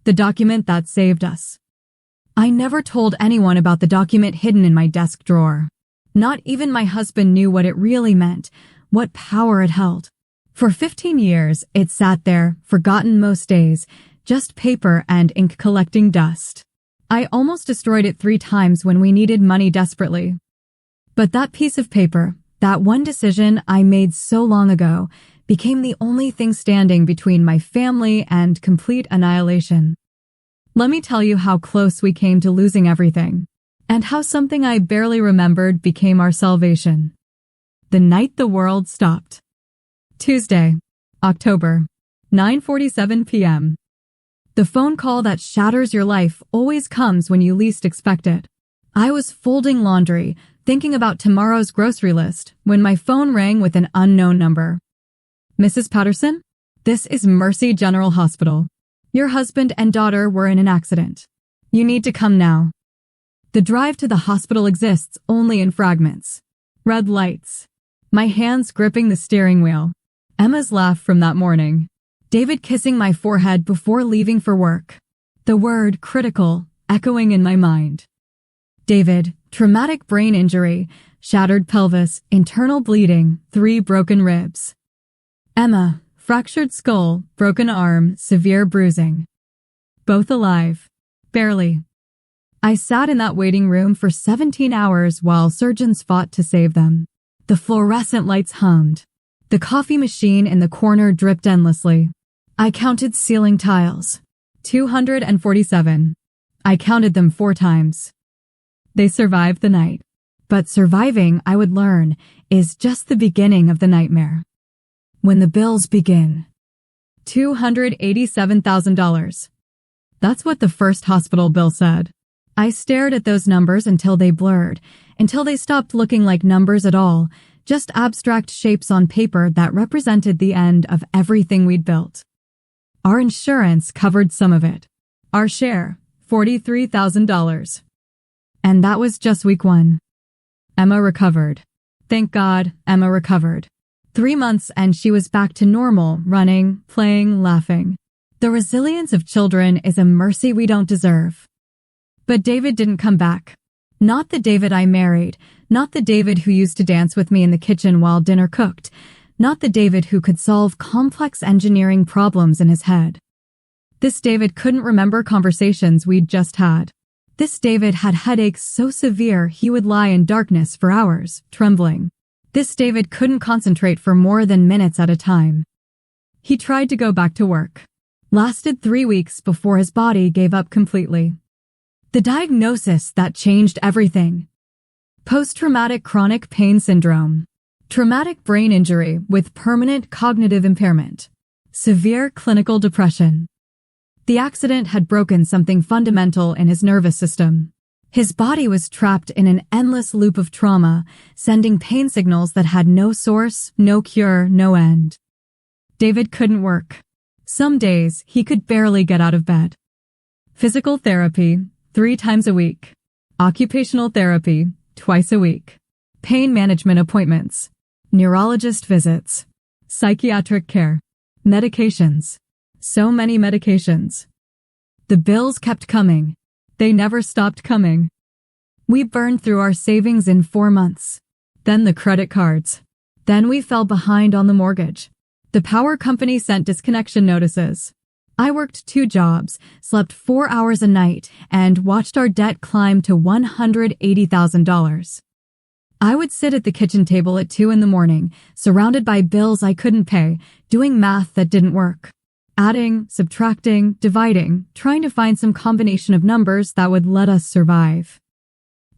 The document that saved us. I never told anyone about the document hidden in my desk drawer. Not even my husband knew what it really meant, what power it held. For 15 years, it sat there, forgotten most days, just paper and ink collecting dust. I almost destroyed it 3 times when we needed money desperately. But that piece of paper, that one decision I made so long ago, became the only thing standing between my family and complete annihilation. Let me tell you how close we came to losing everything, and how something I barely remembered became our salvation. The night the world stopped. Tuesday, October, 9:47 p.m. The phone call that shatters your life always comes when you least expect it. I was folding laundry, thinking about tomorrow's grocery list, when my phone rang with an unknown number. Mrs. Patterson? This is Mercy General Hospital. Your husband and daughter were in an accident. You need to come now. The drive to the hospital exists only in fragments. Red lights. My hands gripping the steering wheel. Emma's laugh from that morning. David kissing my forehead before leaving for work. The word critical echoing in my mind. David, traumatic brain injury, shattered pelvis, internal bleeding, 3 broken ribs. Emma, fractured skull, broken arm, severe bruising. Both alive. Barely. I sat in that waiting room for 17 hours while surgeons fought to save them. The fluorescent lights hummed. The coffee machine in the corner dripped endlessly. I counted ceiling tiles. 247. I counted them 4 times. They survived the night. But surviving, I would learn, is just the beginning of the nightmare. When the bills begin. $287,000. That's what the first hospital bill said. I stared at those numbers until they blurred, until they stopped looking like numbers at all, just abstract shapes on paper that represented the end of everything we'd built. Our insurance covered some of it. Our share, $43,000. And that was just week 1. Emma recovered. Thank God, Emma recovered. 3 months and she was back to normal, running, playing, laughing. The resilience of children is a mercy we don't deserve. But David didn't come back. Not the David I married, not the David who used to dance with me in the kitchen while dinner cooked, not the David who could solve complex engineering problems in his head. This David couldn't remember conversations we'd just had. This David had headaches so severe he would lie in darkness for hours, trembling. This David couldn't concentrate for more than minutes at a time. He tried to go back to work. Lasted 3 weeks before his body gave up completely. The diagnosis that changed everything. Post-traumatic chronic pain syndrome. Traumatic brain injury with permanent cognitive impairment. Severe clinical depression. The accident had broken something fundamental in his nervous system. His body was trapped in an endless loop of trauma, sending pain signals that had no source, no cure, no end. David couldn't work. Some days, he could barely get out of bed. Physical therapy, 3 times a week. Occupational therapy, twice a week. Pain management appointments. Neurologist visits. Psychiatric care. Medications. So many medications. The bills kept coming. They never stopped coming. We burned through our savings in 4 months. Then the credit cards. Then we fell behind on the mortgage. The power company sent disconnection notices. I worked 2 jobs, slept 4 hours a night, and watched our debt climb to $180,000. I would sit at the kitchen table at 2 in the morning, surrounded by bills I couldn't pay, doing math that didn't work. Adding, subtracting, dividing, trying to find some combination of numbers that would let us survive.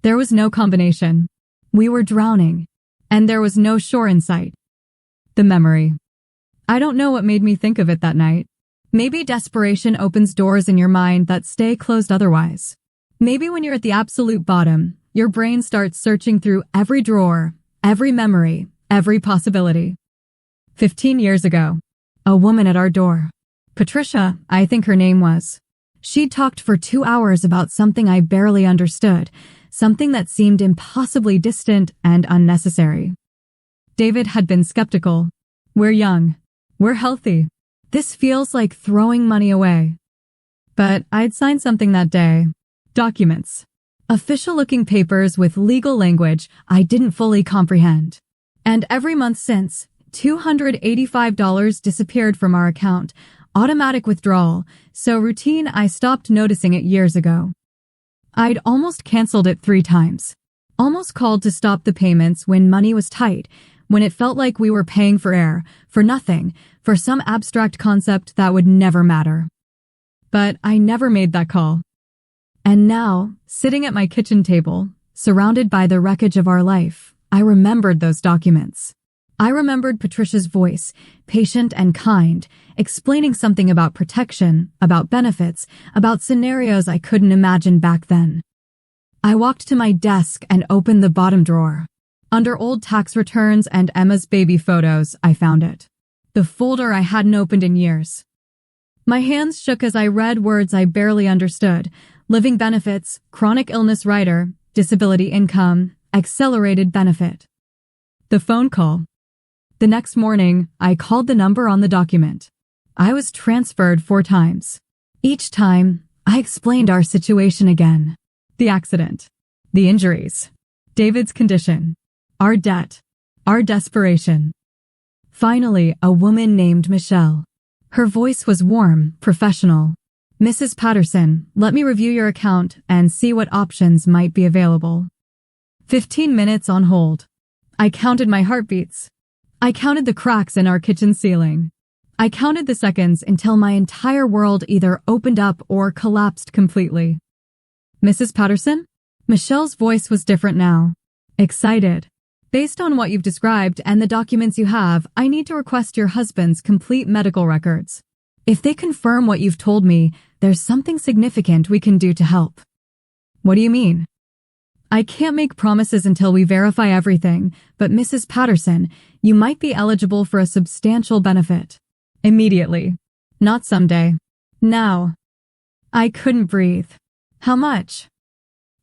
There was no combination. We were drowning. And there was no shore in sight. The memory. I don't know what made me think of it that night. Maybe desperation opens doors in your mind that stay closed otherwise. Maybe when you're at the absolute bottom, your brain starts searching through every drawer, every memory, every possibility. 15 years ago, a woman at our door. Patricia, I think her name was. She'd talked for 2 hours about something I barely understood, something that seemed impossibly distant and unnecessary. David had been skeptical. We're young. We're healthy. This feels like throwing money away. But I'd signed something that day. Documents. Official-looking papers with legal language I didn't fully comprehend. And every month since, $285 disappeared from our account, automatic withdrawal, so routine I stopped noticing it years ago. I'd almost canceled it 3 times. Almost called to stop the payments when money was tight, when it felt like we were paying for air, for nothing, for some abstract concept that would never matter. But I never made that call. And now, sitting at my kitchen table, surrounded by the wreckage of our life, I remembered those documents. I remembered Patricia's voice, patient and kind, explaining something about protection, about benefits, about scenarios I couldn't imagine back then. I walked to my desk and opened the bottom drawer. Under old tax returns and Emma's baby photos, I found it. The folder I hadn't opened in years. My hands shook as I read words I barely understood. Living benefits, chronic illness rider, disability income, accelerated benefit. The phone call. The next morning, I called the number on the document. I was transferred 4 times. Each time, I explained our situation again. The accident. The injuries. David's condition. Our debt. Our desperation. Finally, a woman named Michelle. Her voice was warm, professional. Mrs. Patterson, let me review your account and see what options might be available. 15 minutes on hold. I counted my heartbeats. I counted the cracks in our kitchen ceiling. I counted the seconds until my entire world either opened up or collapsed completely. Mrs. Patterson? Michelle's voice was different now. Excited. Based on what you've described and the documents you have, I need to request your husband's complete medical records. If they confirm what you've told me, there's something significant we can do to help. What do you mean? I can't make promises until we verify everything, but Mrs. Patterson, you might be eligible for a substantial benefit. Immediately. Not someday. Now. I couldn't breathe. How much?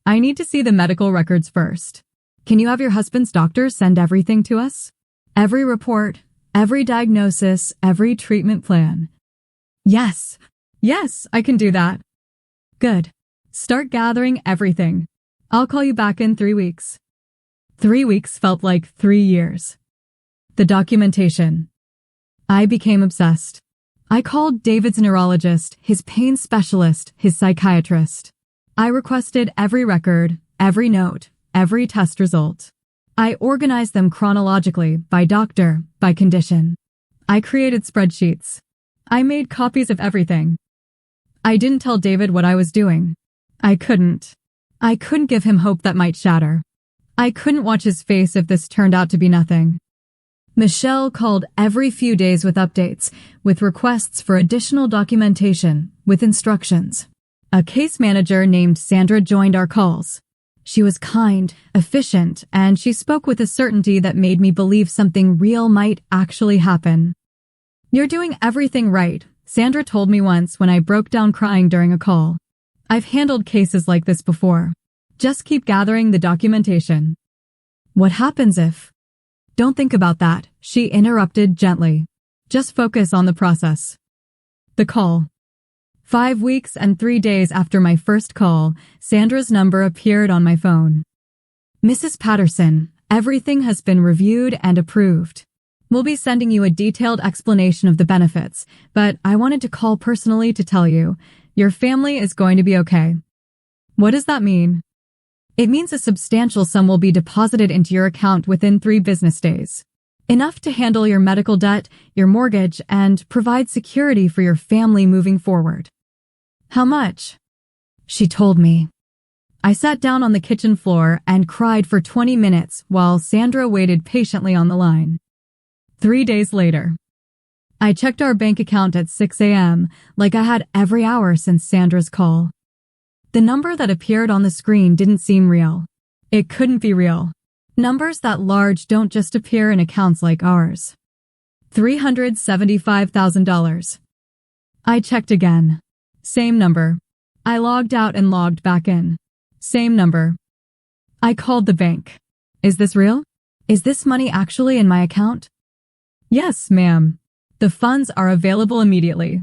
I need to see the medical records first. Can you have your husband's doctor send everything to us? Every report, every diagnosis, every treatment plan. Yes. Yes, I can do that. Good. Start gathering everything. I'll call you back in 3 weeks. 3 weeks felt like 3 years. The documentation. I became obsessed. I called David's neurologist, his pain specialist, his psychiatrist. I requested every record, every note, every test result. I organized them chronologically, by doctor, by condition. I created spreadsheets. I made copies of everything. I didn't tell David what I was doing. I couldn't. I couldn't give him hope that might shatter. I couldn't watch his face if this turned out to be nothing. Michelle called every few days with updates, with requests for additional documentation, with instructions. A case manager named Sandra joined our calls. She was kind, efficient, and she spoke with a certainty that made me believe something real might actually happen. You're doing everything right, Sandra told me once when I broke down crying during a call. I've handled cases like this before. Just keep gathering the documentation. What happens if? Don't think about that, she interrupted gently. Just focus on the process. The call. 5 weeks and 3 days after my first call, Sandra's number appeared on my phone. Mrs. Patterson, everything has been reviewed and approved. We'll be sending you a detailed explanation of the benefits, but I wanted to call personally to tell you, your family is going to be okay. What does that mean? It means a substantial sum will be deposited into your account within 3 business days. Enough to handle your medical debt, your mortgage, and provide security for your family moving forward. How much? She told me. I sat down on the kitchen floor and cried for 20 minutes while Sandra waited patiently on the line. 3 days later. I checked our bank account at 6 a.m., like I had every hour since Sandra's call. The number that appeared on the screen didn't seem real. It couldn't be real. Numbers that large don't just appear in accounts like ours. $375,000. I checked again. Same number. I logged out and logged back in. Same number. I called the bank. Is this real? Is this money actually in my account? Yes, ma'am. The funds are available immediately.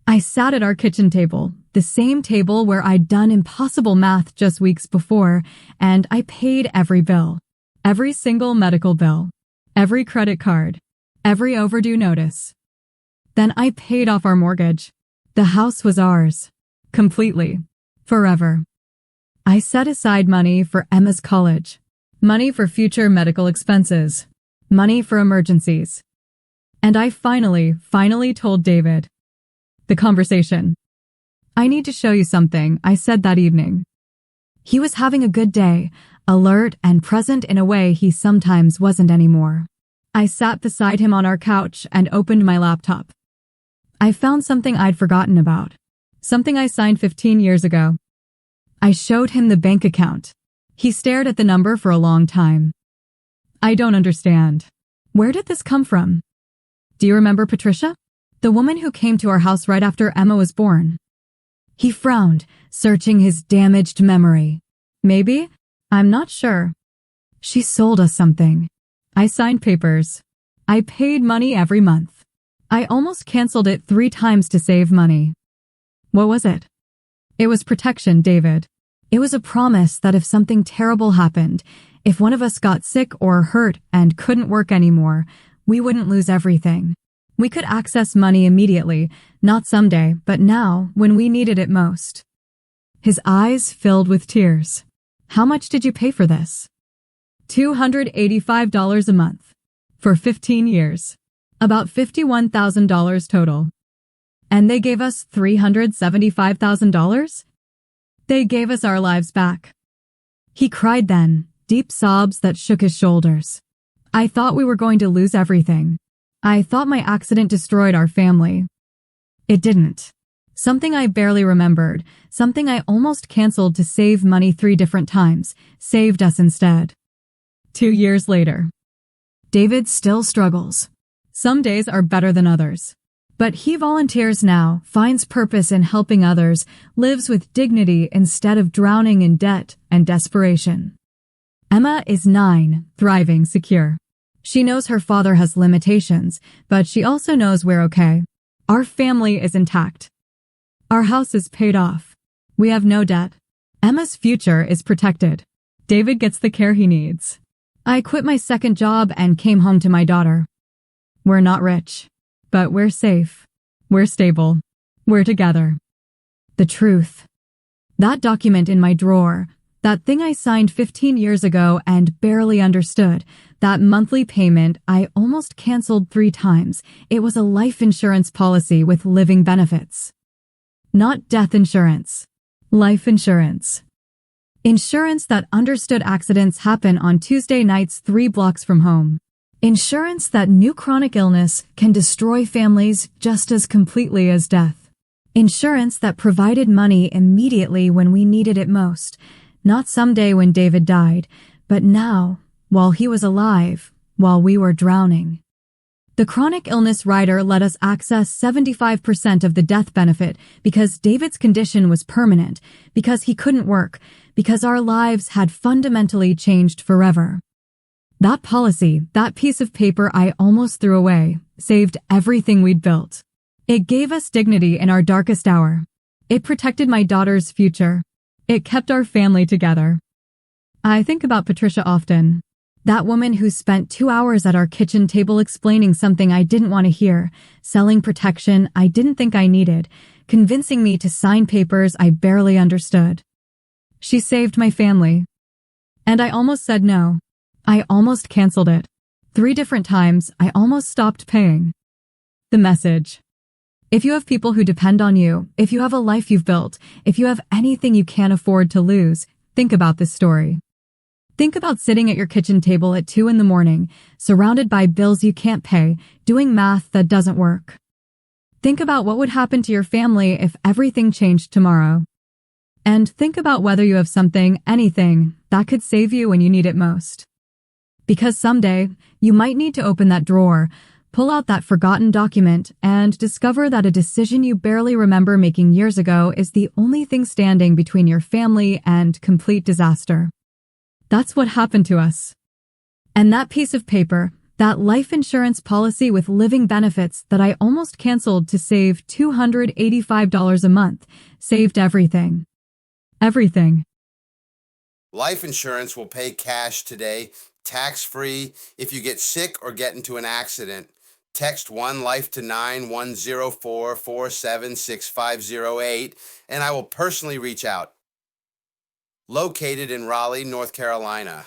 I sat at our kitchen table, the same table where I'd done impossible math just weeks before, and I paid every bill. Every single medical bill. Every credit card. Every overdue notice. Then I paid off our mortgage. The house was ours. Completely. Forever. I set aside money for Emma's college. Money for future medical expenses. Money for emergencies. And I finally told David. The conversation. I need to show you something, I said that evening. He was having a good day, alert and present in a way he sometimes wasn't anymore. I sat beside him on our couch and opened my laptop. I found something I'd forgotten about. Something I signed 15 years ago. I showed him the bank account. He stared at the number for a long time. I don't understand. Where did this come from? Do you remember Patricia? The woman who came to our house right after Emma was born. He frowned, searching his damaged memory. Maybe? I'm not sure. She sold us something. I signed papers. I paid money every month. I almost canceled it 3 times to save money. What was it? It was protection, David. It was a promise that if something terrible happened, if one of us got sick or hurt and couldn't work anymore, we wouldn't lose everything. We could access money immediately, not someday, but now, when we needed it most. His eyes filled with tears. How much did you pay for this? $285 a month. For 15 years. About $51,000 total. And they gave us $375,000? They gave us our lives back. He cried then, deep sobs that shook his shoulders. I thought we were going to lose everything. I thought my accident destroyed our family. It didn't. Something I barely remembered, something I almost canceled to save money 3 different times, saved us instead. 2 years later. David still struggles. Some days are better than others. But he volunteers now, finds purpose in helping others, lives with dignity instead of drowning in debt and desperation. Emma is 9, thriving, secure. She knows her father has limitations, but she also knows we're okay. Our family is intact. Our house is paid off. We have no debt. Emma's future is protected. David gets the care he needs. I quit my second job and came home to my daughter. We're not rich, but we're safe. We're stable. We're together. The truth. That document in my drawer, that thing I signed 15 years ago and barely understood, that monthly payment I almost canceled 3 times. It was a life insurance policy with living benefits. Not death insurance. Life insurance. Insurance that understood accidents happen on Tuesday nights 3 blocks from home. Insurance that knew chronic illness can destroy families just as completely as death. Insurance that provided money immediately when we needed it most. Not someday when David died, but now, while he was alive, while we were drowning. The chronic illness rider let us access 75% of the death benefit because David's condition was permanent, because he couldn't work, because our lives had fundamentally changed forever. That policy, that piece of paper I almost threw away, saved everything we'd built. It gave us dignity in our darkest hour. It protected my daughter's future. It kept our family together. I think about Patricia often. That woman who spent 2 hours at our kitchen table explaining something I didn't want to hear, selling protection I didn't think I needed, convincing me to sign papers I barely understood. She saved my family. And I almost said no. I almost canceled it. 3 different times, I almost stopped paying. The message. If you have people who depend on you, if you have a life you've built, if you have anything you can't afford to lose, think about this story. Think about sitting at your kitchen table at 2 a.m, surrounded by bills you can't pay, doing math that doesn't work. Think about what would happen to your family if everything changed tomorrow. And think about whether you have something, anything, that could save you when you need it most. Because someday, you might need to open that drawer, pull out that forgotten document, and discover that a decision you barely remember making years ago is the only thing standing between your family and complete disaster. That's what happened to us. And that piece of paper, That life insurance policy with living benefits that I almost canceled to save $285 a month saved everything. Everything. Life insurance will pay cash today, tax-free, if you get sick or get into an accident. Text One Life to 9104476508 and I will personally reach out. Located in Raleigh, North Carolina.